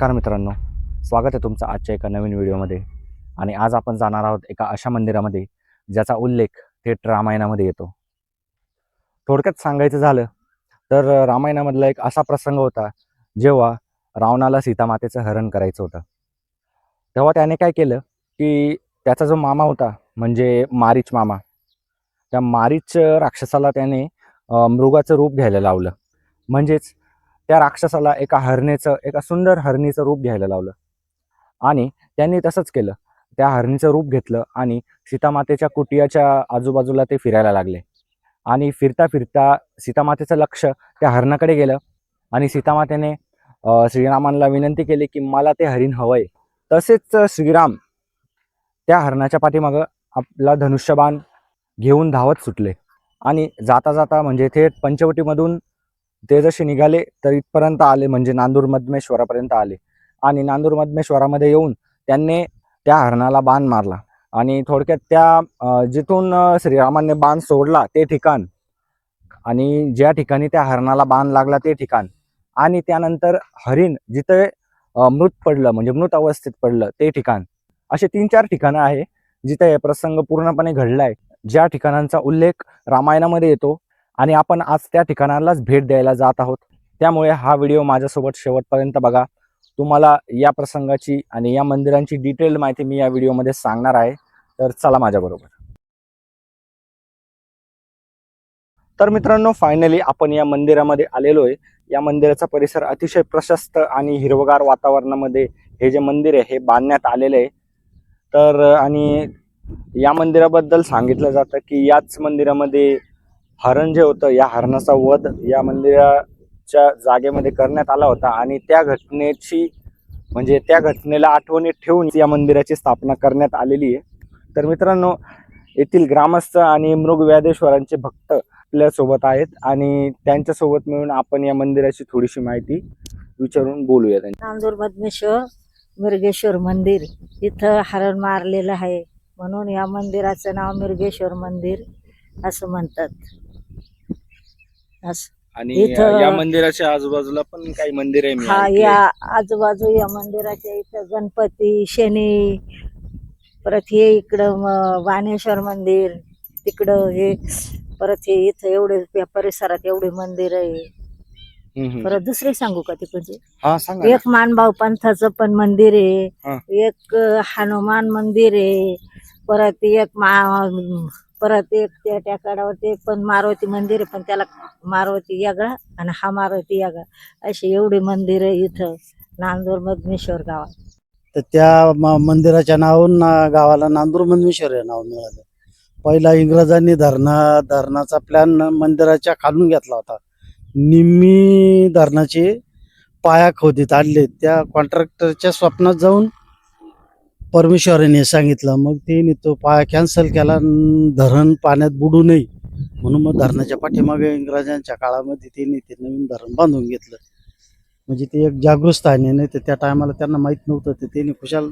नमस्कार मित्रांनो, स्वागत आहे तुमचं आजच्या एका नवीन व्हिडिओमध्ये. आणि आज आपण जाणार आहोत एका अशा मंदिरामध्ये ज्याचा उल्लेख थेट रामायणामध्ये येतो. थोडक्यात सांगायचं झालं तर रामायणामधला एक असा प्रसंग होता जेव्हा रावणाला सीतामातेचं हरण करायचं होतं. तेव्हा त्याने काय केलं की त्याचा जो मामा होता म्हणजे मारीच मामा, त्या मारीच राक्षसाला त्याने मृगाचं रूप घ्यायला लावलं. म्हणजेच त्या राक्षसाला एका सुंदर हरणीचं रूप घ्यायला लावलं आणि त्यांनी तसंच केलं. त्या हरणीचं रूप घेतलं आणि सीतामातेच्या कुटियाच्या आजूबाजूला ते फिरायला लागले. आणि फिरता फिरता सीतामातेचं लक्ष त्या हरणाकडे गेलं आणि सीतामातेने श्रीरामांना विनंती केली की मला ते हरिण हवंय. तसेच श्रीराम त्या हरणाच्या पाठीमागं आपला धनुष्यबाण घेऊन धावत सुटले आणि जाता जाता म्हणजे थेट पंचवटीमधून ते जसे निघाले तर इथपर्यंत आले, म्हणजे नांदूर मधमेश्वरापर्यंत आले. आणि नांदूर मधमेश्वरामध्ये येऊन त्यांनी त्या हरणाला बाण मारला. आणि थोडक्यात त्या जिथून श्रीरामांनी बाण सोडला ते ठिकाण आणि ज्या ठिकाणी त्या हरणाला बाण लागला ते ठिकाण आणि त्यानंतर हरिण जिथे मृत पडलं म्हणजे मृत अवस्थेत पडलं ते ठिकाण, असे 3-4 ठिकाणं आहे जिथे हे प्रसंग पूर्णपणे घडलाय, ज्या ठिकाणांचा उल्लेख रामायणामध्ये येतो. आणि आपण आज त्या ठिकाणालाच भेट द्यायला जात आहोत. त्यामुळे हा व्हिडिओ माझ्यासोबत शेवटपर्यंत बघा. तुम्हाला या प्रसंगाची आणि या मंदिरांची डिटेल्ड माहिती मी या व्हिडिओमध्ये सांगणार आहे. तर चला माझ्याबरोबर. तर मित्रांनो, फायनली आपण या मंदिरामध्ये आलेलो आहे. या मंदिराचा परिसर अतिशय प्रशस्त आणि हिरवगार वातावरणामध्ये हे जे मंदिर आहे हे बांधण्यात आलेलं आहे. तर आणि या मंदिराबद्दल सांगितलं जातं की याच मंदिरामध्ये हरण जे होतं, या हरणाचा वध या मंदिराच्या जागेमध्ये करण्यात आला होता. आणि त्या घटनेची म्हणजे त्या घटनेला आठवणीत ठेवून या मंदिराची स्थापना करण्यात आलेली आहे. तर मित्रांनो, येथील ग्रामस्थ आणि मृगव्याधेश्वरांचे भक्त आपल्या सोबत आहेत आणि त्यांच्यासोबत मिळून आपण या मंदिराची थोडीशी माहिती विचारून बोलूया. नांदूर मधमेश्वर मिरगेश्वर मंदिर, इथं हरण मारलेलं आहे म्हणून या मंदिराचं नाव मिरगेश्वर मंदिर असं म्हणतात. आणि इथं या मंदिराच्या आजूबाजूला पण काही मंदिर आहे. हा या आजूबाजू या मंदिराच्या इथं गणपती, शनी, परत हे इकडं बाणेश्वर मंदिर, तिकडं हे, परत हे इथं एवढे या परिसरात एवढे मंदिर आहे. परत दुसरे सांगू का तिकडचे? हा सांगा. एक मानभाव पंथाचं पण मंदिर आहे, एक हनुमान मंदिर आहे, परत एक त्या टेकाडावरती पण मारुती मंदिर आहे, पण त्याला मारुती वेगळा आणि हा मारुती वेगळा, अशी एवढी मंदिर आहे इथं नांदूर मधमेश्वर गावात. तर त्या मंदिराच्या नावावरून गावाला नांदूर मधमेश्वर हे नाव मिळालं. पहिला इंग्रजांनी धरणाचा प्लॅन मंदिराच्या खालून घेतला होता. निम्मी धरणाचे पाया खोदीत आणले. त्या कॉन्ट्रॅक्टरच्या स्वप्नात जाऊन परमेश्वराने सांगितलं, मग ते तो पाया कॅन्सल केला. धरण पाण्यात बुडू नये म्हणून मग धरणाच्या पाठीमागे इंग्रजांच्या काळामध्ये ते नवीन धरण बांधून घेतलं. म्हणजे ते एक जागृत स्थान आहे. नाही तर त्या टायमाला त्यांना माहीत नव्हतं, तर त्यांनी खुशाल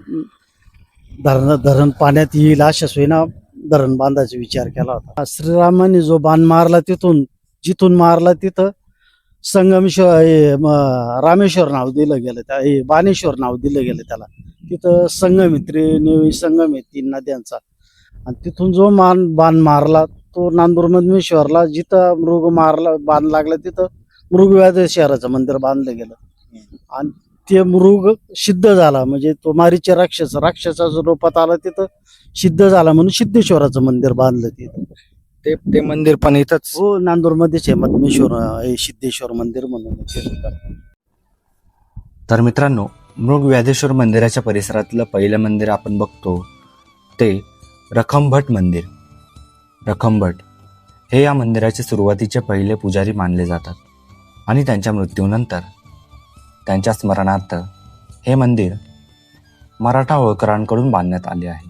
धरण पाण्यात येईल अशा सोयीना धरण बांधायचा विचार केला होता. श्रीरामाने जो बाण मारला जिथून मारला तिथं रामेश्वर नाव दिलं गेलं, त्या बाणेश्वर नाव दिलं गेलं त्याला. तिथं संगम आहे, त्रिवेणी संगम आहे 3 नद्यांचा. आणि तिथून जो बाण मारला तो नांदूर मधमेश्वरला, जिथं बाण लागला तिथं मृगव्याधेश्वराचं मंदिर बांधलं गेलं. आणि ते मृग सिद्ध झाला, म्हणजे तो मारीचे राक्षसाच्या रूपात आला, तिथं सिद्ध झाला म्हणून सिद्धेश्वराचं मंदिर बांधलं तिथं. ते मंदिर पण इथंच? हो, नांदूर मध्येच आहे मधमेश्वर हे सिद्धेश्वर मंदिर म्हणून. तर मित्रांनो, मृगव्याधेश्वर मंदिराच्या परिसरातलं पहिलं मंदिर आपण बघतो ते रखमभट मंदिर. रखमभट हे या मंदिराचे सुरुवातीचे पहिले पुजारी मानले जातात आणि त्यांच्या मृत्यूनंतर त्यांच्या स्मरणार्थ हे मंदिर मराठा होळकरांकडून बांधण्यात आले आहे.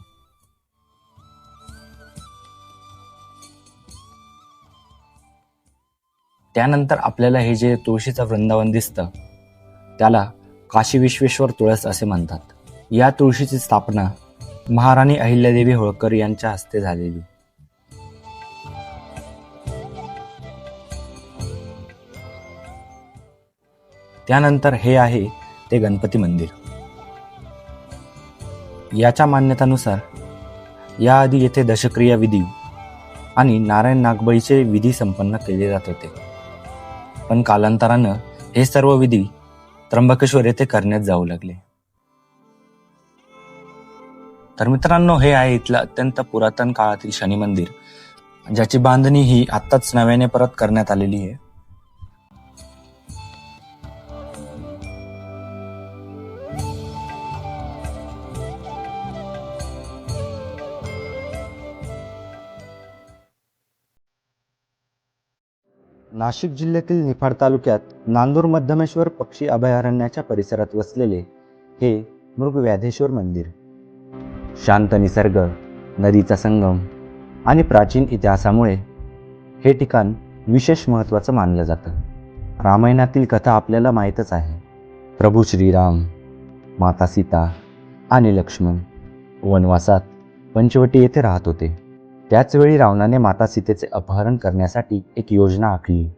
त्यानंतर आपल्याला हे जे तुळशीचं वृंदावन दिसतं त्याला काशी विश्वेश्वर तुळस असे म्हणतात. या तुळशीची स्थापना महाराणी अहिल्यादेवी होळकर यांच्या हस्ते झालेली. त्यानंतर हे आहे ते गणपती मंदिर. याच्या मान्यतानुसार याआधी येथे दशक्रिया विधी आणि नारायण नागबळीचे विधी संपन्न केले जात होते. पण कालांतरानं हे सर्व विधी त्र्यंबकेश्वर येथे करण्यात जाऊ लागले. तर मित्रांनो, हे आहे इथलं अत्यंत पुरातन काळातील शनी मंदिर, ज्याची बांधणी ही आत्ताच नव्याने परत करण्यात आलेली आहे. नाशिक जिल्ह्यातील निफाड तालुक्यात नांदूर मध्यमेश्वर पक्षी अभयारण्याच्या परिसरात वसलेले हे मृगव्याधेश्वर मंदिर. शांत निसर्ग, नदीचा संगम आणि प्राचीन इतिहासामुळे हे ठिकाण विशेष महत्त्वाचं मानलं जातं. रामायणातील कथा आपल्याला माहीतच आहे. प्रभू श्रीराम, माता सीता आणि लक्ष्मण वनवासात पंचवटी येथे राहत होते. त्याचवेळी रावणाने माता सीतेचे अपहरण करण्यासाठी एक योजना आखली.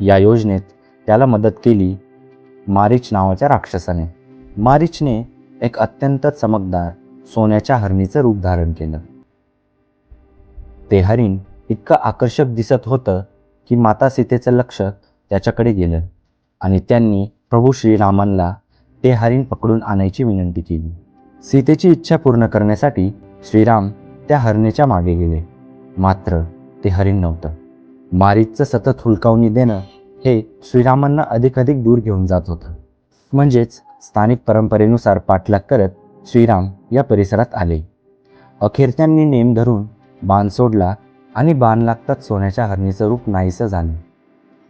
या योजनेत त्याला मदत केली मारीच नावाच्या राक्षसाने. मारीचने एक अत्यंत चमकदार सोन्याच्या हरणीचं रूप धारण केलं. ते हरिण इतकं आकर्षक दिसत होतं की माता सीतेचं लक्ष त्याच्याकडे गेलं आणि त्यांनी प्रभू श्रीरामांना ते हरिण पकडून आणायची विनंती केली. सीतेची इच्छा पूर्ण करण्यासाठी श्रीराम त्या हरणीच्या मागे गेले. मात्र ते हरिण नव्हतं. मारीचचं सतत हुलकावणी देणं हे श्रीरामांना अधिकाधिक दूर घेऊन जात होतं. म्हणजेच स्थानिक परंपरेनुसार पाठलाग करत श्रीराम या परिसरात आले. अखेर त्यांनी नेम धरून बाण सोडला आणि बाण लागताच सोन्याच्या हरणीचं रूप नाहीसं झालं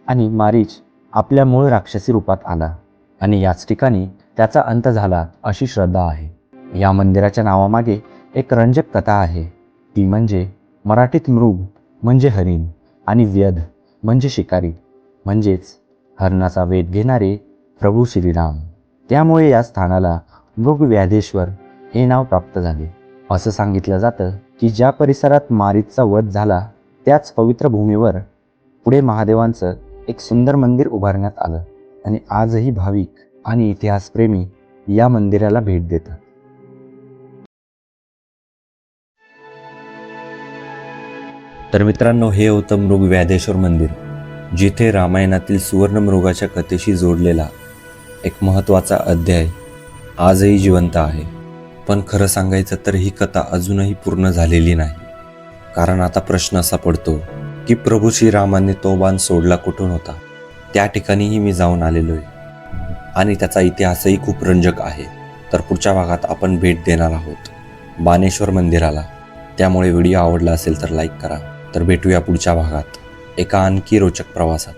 आणि मारीच आपल्या मूळ राक्षसी रूपात आला आणि याच ठिकाणी त्याचा अंत झाला अशी श्रद्धा आहे. या मंदिराच्या नावामागे एक रंजक कथा आहे. ती म्हणजे मराठीत मृग म्हणजे हरिण आणि व्यध म्हणजे शिकारी, म्हणजेच हरणाचा वेध घेणारे प्रभू श्रीराम. त्यामुळे या स्थानाला मृगव्याधेश्वर हे नाव प्राप्त झाले. असं सांगितलं जातं की ज्या परिसरात मारीचचा वध झाला त्याच पवित्र भूमीवर पुढे महादेवांचं एक सुंदर मंदिर उभारण्यात आलं आणि आजही भाविक आणि इतिहासप्रेमी या मंदिराला भेट देतात. तर मित्रांनो, हे होतं मृगव्याधेश्वर मंदिर, जिथे रामायणातील सुवर्णमृगाच्या कथेशी जोडलेला एक महत्त्वाचा अध्याय आजही जिवंत आहे. पण खरं सांगायचं तर ही कथा अजूनही पूर्ण झालेली नाही. कारण आता प्रश्न असा पडतो की प्रभू श्रीरामांनी तो बाण सोडला कुठून होता. त्या ठिकाणीही मी जाऊन आलेलो आहे आणि त्याचा इतिहासही खूप रंजक आहे. तर पुढच्या भागात आपण भेट देणार आहोत बाणेश्वर मंदिराला. त्यामुळे व्हिडिओ आवडला असेल तर लाईक करा. तर भेटूया पुढच्या भागात एका आणखी रोचक प्रवासात.